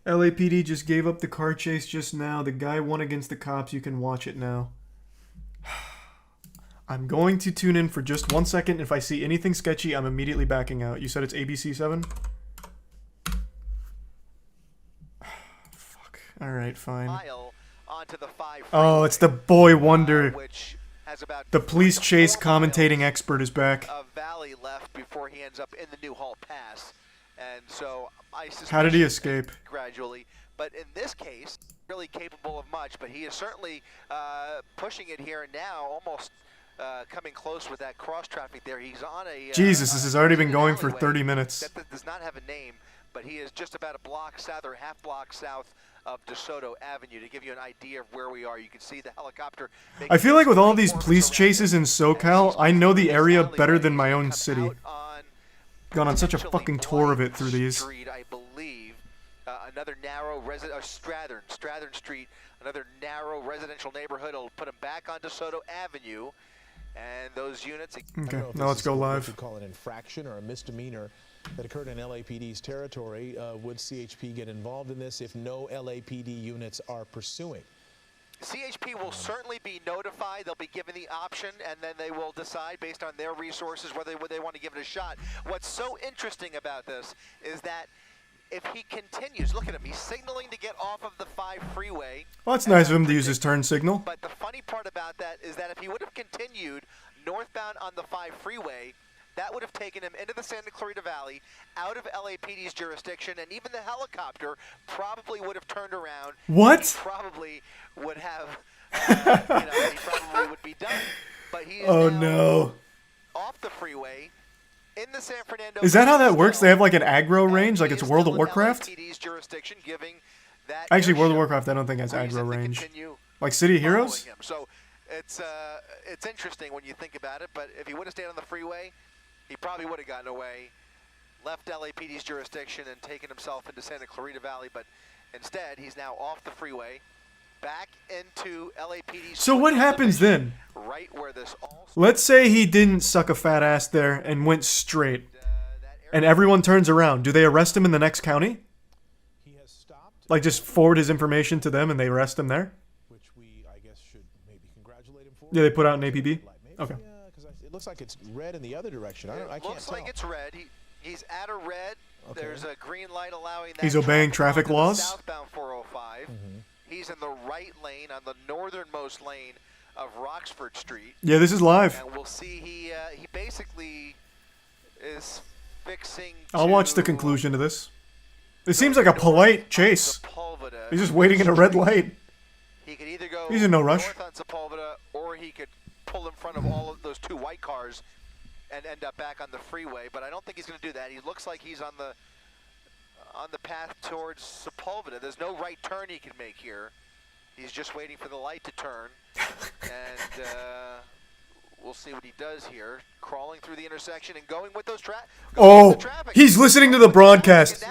LAPD just gave up the car chase just now. The guy won against the cops. You can watch it now. I'm going to tune in for just 1 second. If I see anything sketchy, I'm immediately backing out. You said it's ABC 7? Fuck. Alright, fine. Oh, it's the boy wonder. The police chase commentating expert is back. Valley left before he ends up in the Newhall Pass. And so I suspect how did he escape? Gradually, but in this case, really capable of much. But he is certainly pushing it here now, almost coming close with that cross traffic there. He's on a Jesus, this has already been going for 30 minutes. That does not have a name, but he is just about a block south or half block south of DeSoto Avenue. To give you an idea of where we are, you can see the helicopter. I feel like with all these police chases in SoCal, I know the area better than my own city. Gone on such a fucking tour of it through these. Street, I believe, another narrow Strathern Street, another narrow residential neighborhood. Will put him back on DeSoto Avenue, and those units. Okay, now let's go live. Would call an infraction or a misdemeanor that occurred in LAPD's territory. Would CHP get involved in this if no LAPD units are pursuing? CHP will certainly be notified. They'll be given the option, and then they will decide based on their resources whether they want to give it a shot. What's so interesting about this is that if he continues, look at him, he's signaling to get off of the 5 freeway. Well, that's nice of him to use his turn signal. But the funny part about that is that if he would have continued northbound on the 5 freeway, that would have taken him into the Santa Clarita Valley, out of LAPD's jurisdiction, and even the helicopter probably would have turned around. What? He probably would have, he probably would be done. But he is now off the freeway in the San Fernando. Is that how that works? They have like an aggro range, like it's World of Warcraft? LAPD's jurisdiction, giving that actually, World of Warcraft I don't think has aggro range. Like City of Heroes? So it's interesting when you think about it, but if he would have stayed on the freeway, he probably would have gotten away, left LAPD's jurisdiction, and taken himself into Santa Clarita Valley. But instead, he's now off the freeway, back into LAPD's. So what happens then? Right where this all. Let's say he didn't suck a fat ass there and went straight, and everyone turns around. Do they arrest him in the next county? He has stopped. Like just forward his information to them and they arrest him there? Which we, I guess, should maybe congratulate him for. Yeah, they put out an APB? Okay. It looks like it's red in the other direction. I can't tell. Looks like it's red. He's at a red. Okay. There's a green light allowing that. He's obeying traffic laws. Southbound 405. He's in the right lane on the northernmost lane of Roxford Street. Yeah, this is live. And we'll see. He basically is fixing. I'll watch the conclusion to this. It seems like a polite chase. He's just waiting in a red light. He could either go He's in no rush. north on Sepulveda, or he could pull in front of all of those 2 white cars and end up back on the freeway, but I don't think he's going to do that. He looks like he's on the path towards Sepulveda. There's no right turn he can make here. He's just waiting for the light to turn, and we'll see what he does here. Crawling through the intersection and going with those traffic. He's listening to the broadcast.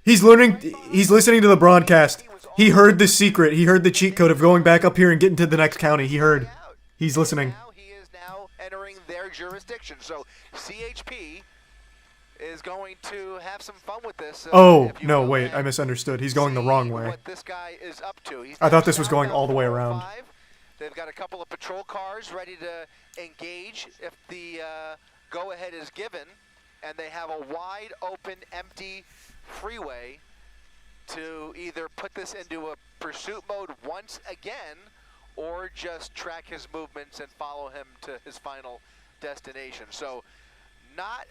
He's listening to the broadcast. He heard the secret. He heard the cheat code of going back up here and getting to the next county. He heard. He's listening. He is now entering their jurisdiction. So CHP is going to have some fun with this. Oh, no, wait. I misunderstood. He's going the wrong way. What this guy is up to. I thought this was going all the way around. They've got a couple of patrol cars ready to engage if the go-ahead is given. And they have a wide open, empty freeway to either put this into a pursuit mode once again, or just track his movements and follow him to his final destination. So not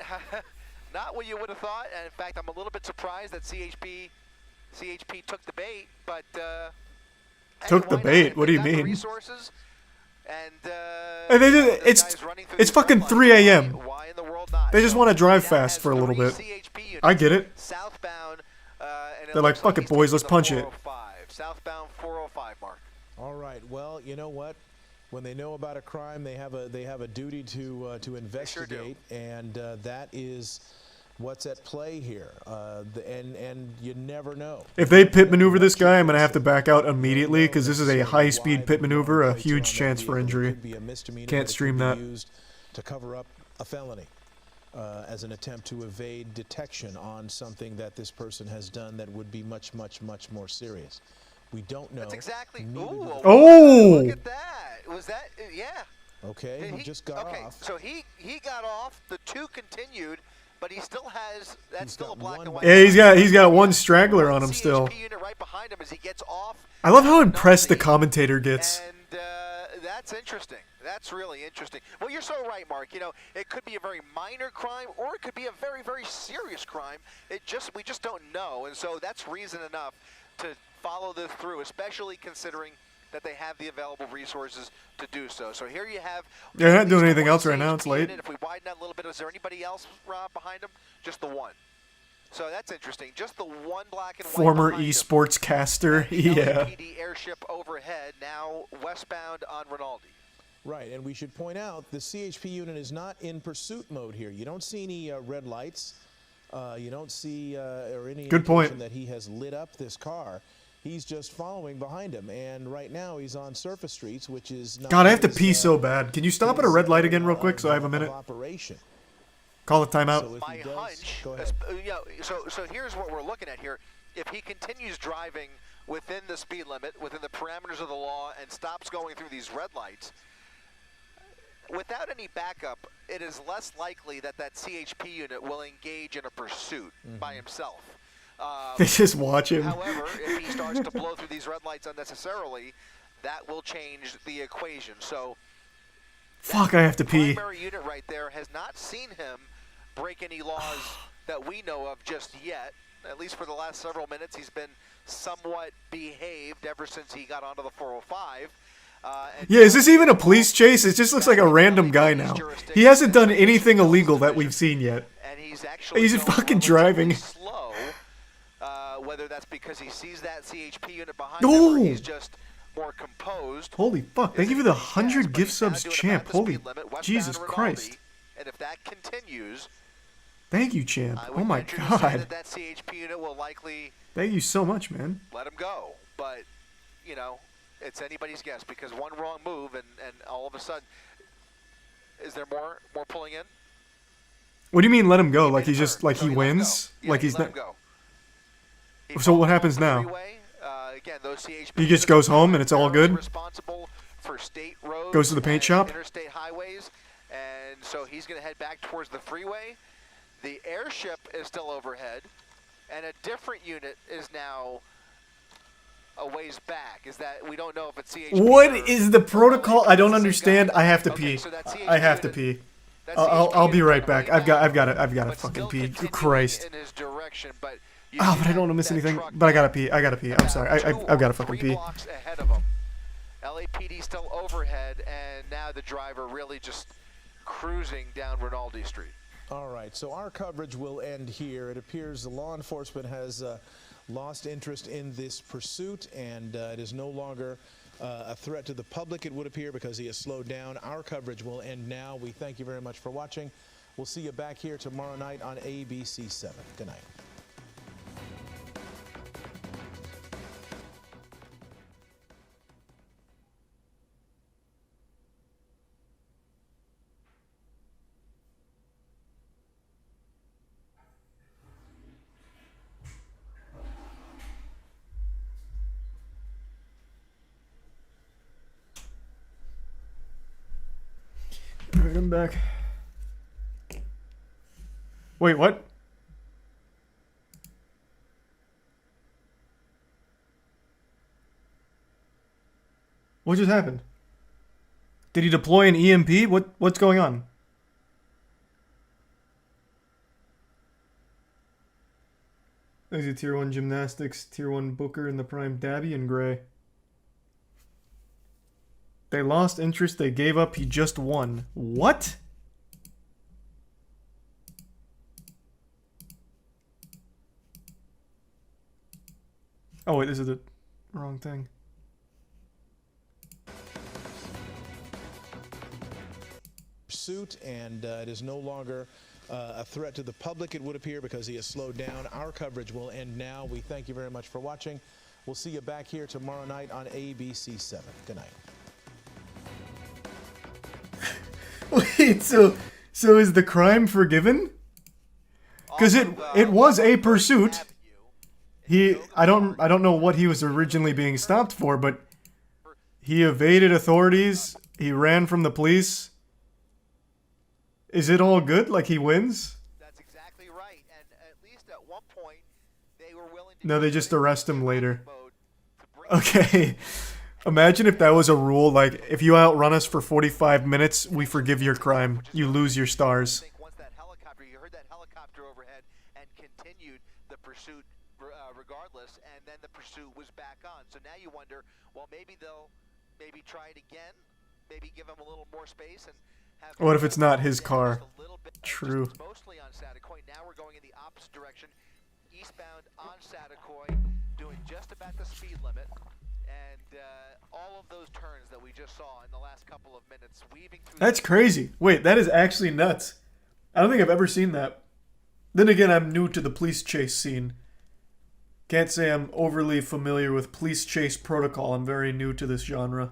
what you would have thought, and in fact, I'm a little bit surprised that CHP took the bait, but took the bait? What do you mean? Resources, and it's fucking 3 a.m. They just want to drive fast for a little bit. I get it. Southbound, they're like, fuck it, boys, let's punch it. Southbound 405, Mark. All right. Well, you know what? When they know about a crime, they have a duty to investigate, and that is what's at play here. And you never know. If they pit maneuver this guy, I'm gonna have to back out immediately because this is a high-speed pit maneuver, a huge chance for injury. Can't stream that. To cover up a felony. as an attempt to evade detection on something that this person has done that would be much, much, much more serious. We don't know. That's exactly. Neither do they. Oh! Look at that. Was that? Yeah. Okay, he just got off. So he got off. The 2 continued, but he still has. That's He's still a got black one and white. Yeah, he's got one straggler on him still. CHP unit right behind him as he gets off. I love how impressed the commentator gets. And that's interesting. That's really interesting. Well, you're so right, Mark. You know, it could be a very minor crime, or it could be a very, very serious crime. We just don't know, and so that's reason enough to follow this through, especially considering that they have the available resources to do so. So here you have. They're not doing anything else right now. It's late. If we widen that a little bit, is there anybody else behind them? Just the one. So that's interesting. Just the one black and white. Former esports caster. Yeah. LAPD airship overhead, now westbound on Rinaldi. Right, and we should point out the CHP unit is not in pursuit mode here. You don't see any red lights. You don't see or any Good point. indication that he has lit up this car. He's just following behind him, and right now he's on surface streets, which is not. God, I have to his, pee so bad. Can you stop at a red light again real quick so I have a minute? Operation. Call it timeout. So if My he does, hunch, go ahead. so here's what we're looking at here. If he continues driving within the speed limit, within the parameters of the law, and stops going through these red lights, without any backup, it is less likely that that CHP unit will engage in a pursuit by himself. They just watch him. However, if he starts to blow through these red lights unnecessarily, that will change the equation. So, Fuck, I have to pee. primary unit right there has not seen him break any laws that we know of just yet. At least for the last several minutes, he's been somewhat behaved ever since he got onto the 405. Yeah, is this even a police chase? It just looks like a random guy now. He hasn't done anything illegal that we've seen yet. And he's actually He's going fucking relatively driving. slow, whether that's because he sees that CHP unit behind him No. or he's just more composed. Holy fuck, thank you for the 100 But gift he's now subs, doing champ. about the Holy speed limit, westbound Jesus Rinaldi, Christ. And if that continues, Thank you, champ. I Oh would my venture to say god. that CHP unit will likely Thank you so much, man. let him go. But, you know, it's anybody's guess because one wrong move and all of a sudden, is there more pulling in? What do you mean let him go? He Like made he's a just turn, like so he let him wins? go. Yeah, Like he's let not. him go. He So what followed happens the now? freeway. Again, those CHP He just goes home and it's all good? Responsible for state roads. Goes to the paint and shop? Interstate highways, and so he's going to head back towards the freeway. The airship is still overhead, and a different unit is now a ways back. Is that we don't know if it's CHP. What or- is the protocol? I don't Same understand. guy. I have to Okay, pee. so that CHP I have to unit- pee. that I'll CHP be unit right back. I've got to but fucking still pee. continuing Christ. in his direction, but you Oh, see but I don't want to miss that anything. truck But I gotta pee. I'm about sorry. two I've got to or fucking three pee. blocks ahead of him. LAPD still overhead, and now the driver really just cruising down Rinaldi Street. All right, so our coverage will end here. It appears the law enforcement has lost interest in this pursuit, and it is no longer a threat to the public, it would appear, because he has slowed down. Our coverage will end now. We thank you very much for watching. We'll see you back here tomorrow night on ABC 7. Good night. Alright, I'm back. Wait, what? What just happened? Did he deploy an EMP? What's going on? There's a Tier 1 Gymnastics, Tier 1 Booker in the Prime Dabby and Gray. They lost interest, they gave up, he just won. What? Oh wait, this is the wrong thing. Pursuit, and it is no longer a threat to the public, it would appear, because he has slowed down. Our coverage will end now. We thank you very much for watching. We'll see you back here tomorrow night on ABC 7. Good night. Wait, so So is the crime forgiven? Because it was a pursuit. I don't know what he was originally being stopped for, but he evaded authorities. He ran from the police. Is it all good? Like he wins? That's exactly right. And at least at one point, they were willing to. No, they just arrest him later. Okay. Imagine if that was a rule, like, if you outrun us for 45 minutes, we forgive your crime. You lose your stars. Once that helicopter, you heard that helicopter overhead and continued the pursuit regardless, and then the pursuit was back on. So now you wonder, well, maybe they'll try it again, maybe give him a little more space and have. What if it's not his car? True. Mostly on Satakoy. Now we're going in the opposite direction, eastbound on Satakoy, doing just about the speed limit. And all of those turns that we just saw in the last couple of minutes, weaving through. That's crazy. Wait, that is actually nuts. I don't think I've ever seen that. Then again, I'm new to the police chase scene. Can't say I'm overly familiar with police chase protocol. I'm very new to this genre.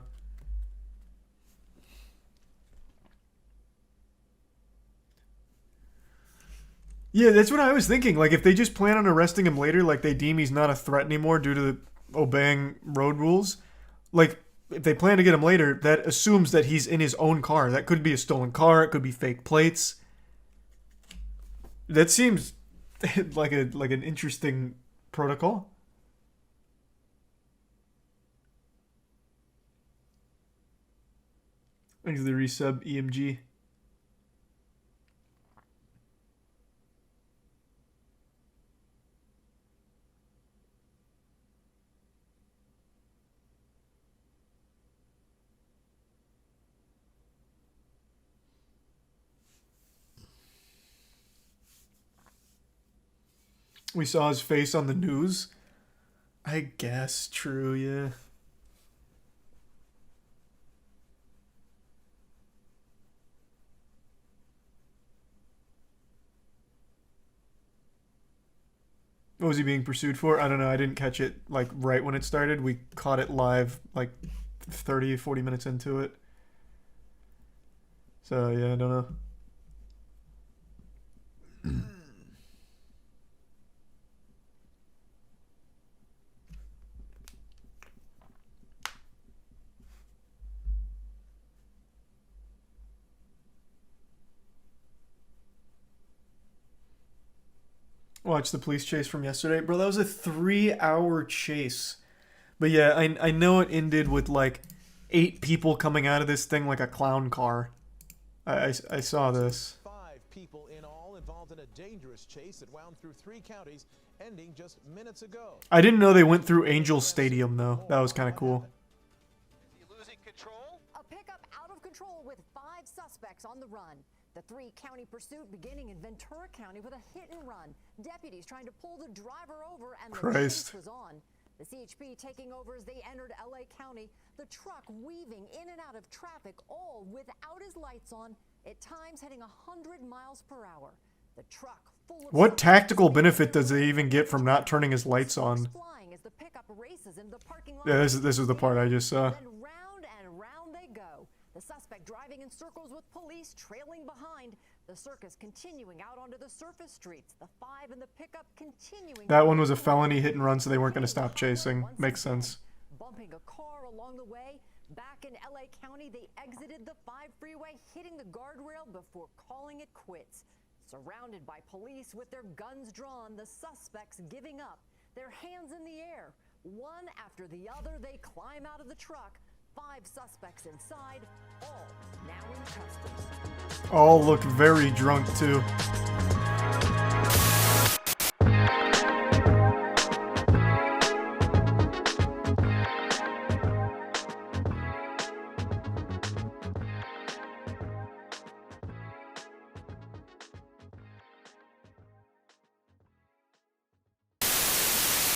Yeah, that's what I was thinking. Like, if they just plan on arresting him later, like they deem he's not a threat anymore due to the obeying road rules, like, if they plan to get him later, that assumes that he's in his own car. That could be a stolen car. It could be fake plates. That seems like an interesting protocol. Thanks to the resub, EMG. We saw his face on the news. I guess, true, yeah. What was he being pursued for? I don't know. I didn't catch it, like, right when it started. We caught it live, like, 30, 40 minutes into it. So, yeah, I don't know. Watch the police chase from yesterday. Bro, that was a 3-hour chase. But yeah, I know it ended with like 8 people coming out of this thing like a clown car. I saw this. 5 people in all involved in a dangerous chase that wound through 3 counties, ending just minutes ago. I didn't know they went through Angel Stadium though. That was kind of cool. Is he losing control? A pickup out of control with 5 suspects on the run. The 3-county pursuit beginning in Ventura County with a hit and run. Deputies trying to pull the driver over and the chase was on. The CHP taking over as they entered LA County. The truck weaving in and out of traffic, all without his lights on, at times heading 100 miles per hour. The truck full of What tactical benefit does he even get from not turning his lights on? flying as the pickup races into the parking lot. Yeah, this is the part I just saw. Then round and round they go. The suspect driving in circles with police trailing behind. The circus continuing out onto the surface streets. The 5 in the pickup continuing. That one was a felony hit and run, so they weren't going to stop chasing. Makes sense. Bumping a car along the way. Back in LA County, they exited the 5 freeway, hitting the guardrail before calling it quits. Surrounded by police with their guns drawn, the suspects giving up. Their hands in the air. One after the other, they climb out of the truck. 5 suspects inside, all now in custody. All look very drunk too.